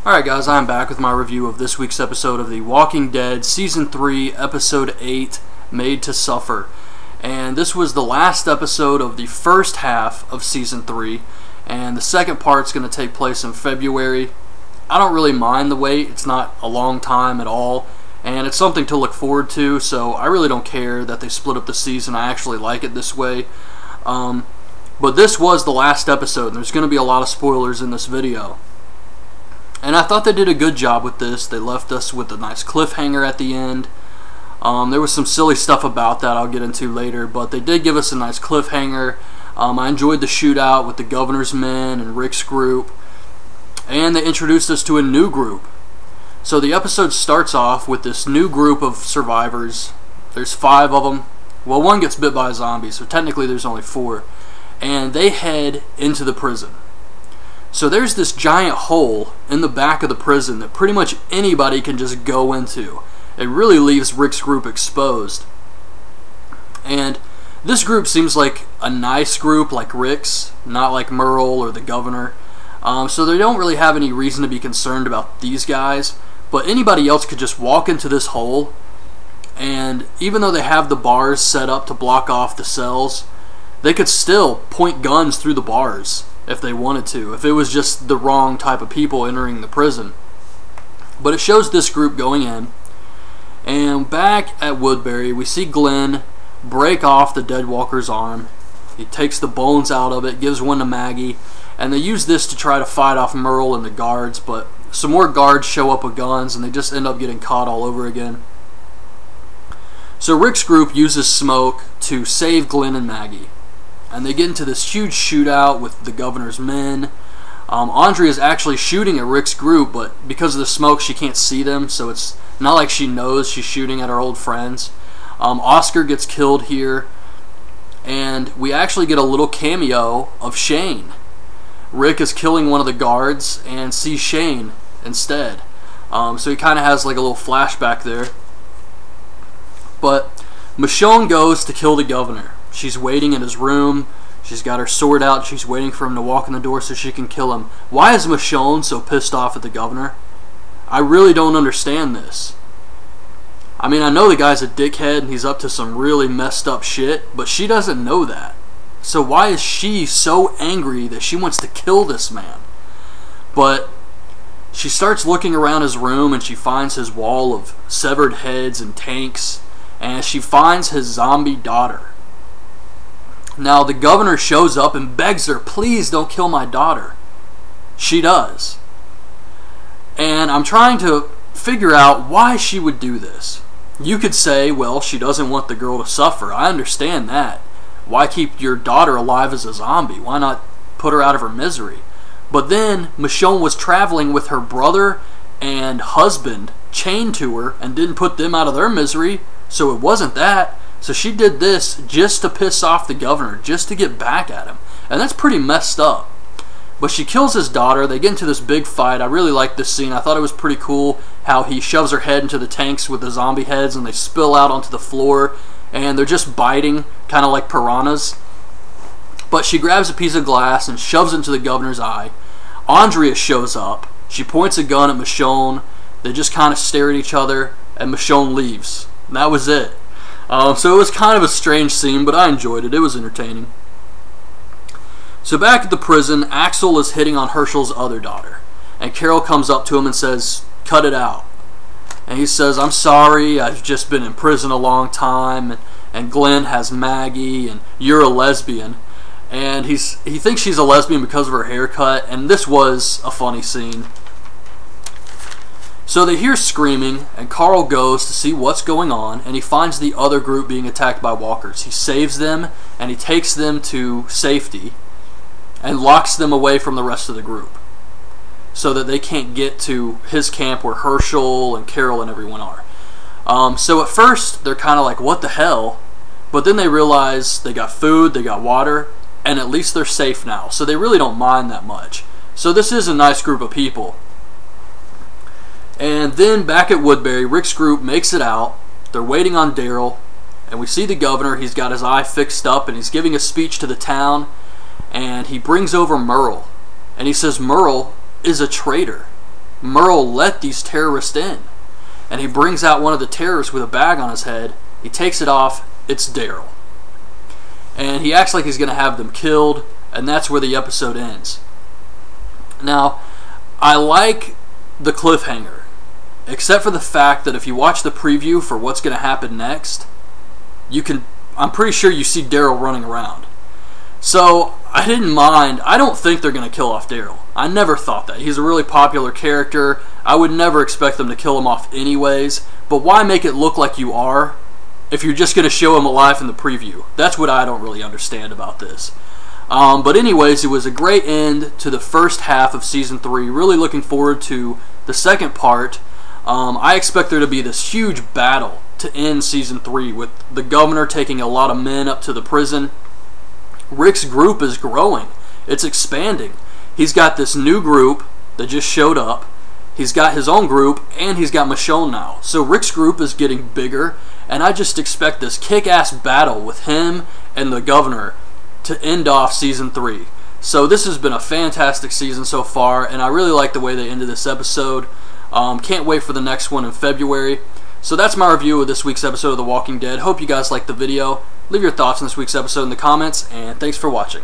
Alright guys, I'm back with my review of this week's episode of The Walking Dead Season 3, Episode 8, Made to Suffer. And this was the last episode of the first half of Season 3, and the second part's going to take place in February. I don't really mind the wait, it's not a long time at all, and it's something to look forward to, so I really don't care that they split up the season. I actually like it this way. But this was the last episode, and there's going to be a lot of spoilers in this video. And I thought they did a good job with this. They left us with a nice cliffhanger at the end. There was some silly stuff about that I'll get into later, but they did give us a nice cliffhanger. I enjoyed the shootout with the governor's men and Rick's group. And they introduced us to a new group. So the episode starts off with this new group of survivors. There's 5 of them. Well, one gets bit by a zombie, so technically there's only 4. And they head into the prison. So there's this giant hole in the back of the prison that pretty much anybody can just go into. It really leaves Rick's group exposed. And this group seems like a nice group like Rick's, not like Merle or the governor. So they don't really have any reason to be concerned about these guys. But anybody else could just walk into this hole, and even though they have the bars set up to block off the cells, they could still point guns through the bars if they wanted to, if it was just the wrong type of people entering the prison. But it shows this group going in, and back at Woodbury we see Glenn break off the dead walker's arm. He takes the bones out of it, gives one to Maggie, and they use this to try to fight off Merle and the guards, but some more guards show up with guns and they just end up getting caught all over again. So Rick's group uses smoke to save Glenn and Maggie. And they get into this huge shootout with the governor's men. Andrea is actually shooting at Rick's group, but because of the smoke she can't see them, so it's not like she knows she's shooting at her old friends. Oscar gets killed here, and we actually get a little cameo of Shane. Rick is killing one of the guards and sees Shane instead. So he kind of has like a little flashback there. But Michonne goes to kill the governor. She's waiting in his room. She's got her sword out. She's waiting for him to walk in the door so she can kill him. Why is Michonne so pissed off at the governor? I really don't understand this. I mean, I know the guy's a dickhead and he's up to some really messed up shit, but she doesn't know that. So why is she so angry that she wants to kill this man? But she starts looking around his room and she finds his wall of severed heads and tanks, and she finds his zombie daughter. Now the governor shows up and begs her, please don't kill my daughter. She does. And I'm trying to figure out why she would do this. You could say, well, she doesn't want the girl to suffer. I understand that. Why keep your daughter alive as a zombie? Why not put her out of her misery? But then Michonne was traveling with her brother and husband chained to her and didn't put them out of their misery, so it wasn't that. So she did this just to piss off the governor, just to get back at him. And that's pretty messed up. But she kills his daughter. They get into this big fight. I really like this scene. I thought it was pretty cool how he shoves her head into the tanks with the zombie heads and they spill out onto the floor and they're just biting, kind of like piranhas. But she grabs a piece of glass and shoves it into the governor's eye. Andrea shows up. She points a gun at Michonne. They just kind of stare at each other and Michonne leaves. And that was it. So it was kind of a strange scene, but I enjoyed it. It was entertaining. So back at the prison, Axel is hitting on Herschel's other daughter. And Carol comes up to him and says, cut it out. And he says, I'm sorry, I've just been in prison a long time, and Glenn has Maggie, and you're a lesbian. And he thinks she's a lesbian because of her haircut, and this was a funny scene. So they hear screaming, and Carl goes to see what's going on, and he finds the other group being attacked by walkers. He saves them, and he takes them to safety, and locks them away from the rest of the group, so that they can't get to his camp where Herschel and Carol and everyone are. So at first, they're kind of like, what the hell? But then they realize they got food, they got water, and at least they're safe now, so they really don't mind that much. So this is a nice group of people. And then back at Woodbury, Rick's group makes it out. They're waiting on Daryl, and we see the governor. He's got his eye fixed up, and he's giving a speech to the town, and he brings over Merle. And he says Merle is a traitor. Merle let these terrorists in. And he brings out one of the terrorists with a bag on his head. He takes it off. It's Daryl. And he acts like he's going to have them killed, and that's where the episode ends. Now, I like the cliffhanger, except for the fact that if you watch the preview for what's going to happen next, I'm pretty sure you see Daryl running around. So, I didn't mind. I don't think they're going to kill off Daryl. I never thought that. He's a really popular character. I would never expect them to kill him off anyways, but why make it look like you are if you're just going to show him alive in the preview? That's what I don't really understand about this. But anyways, it was a great end to the first half of Season 3. Really looking forward to the second part. I expect there to be this huge battle to end Season 3 with the governor taking a lot of men up to the prison. Rick's group is growing. It's expanding. He's got this new group that just showed up. He's got his own group, and he's got Michonne now. So Rick's group is getting bigger, and I just expect this kick-ass battle with him and the governor to end off Season 3. So this has been a fantastic season so far, and I really like the way they ended this episode. Can't wait for the next one in February. So that's my review of this week's episode of The Walking Dead. Hope you guys liked the video. Leave your thoughts on this week's episode in the comments, and thanks for watching.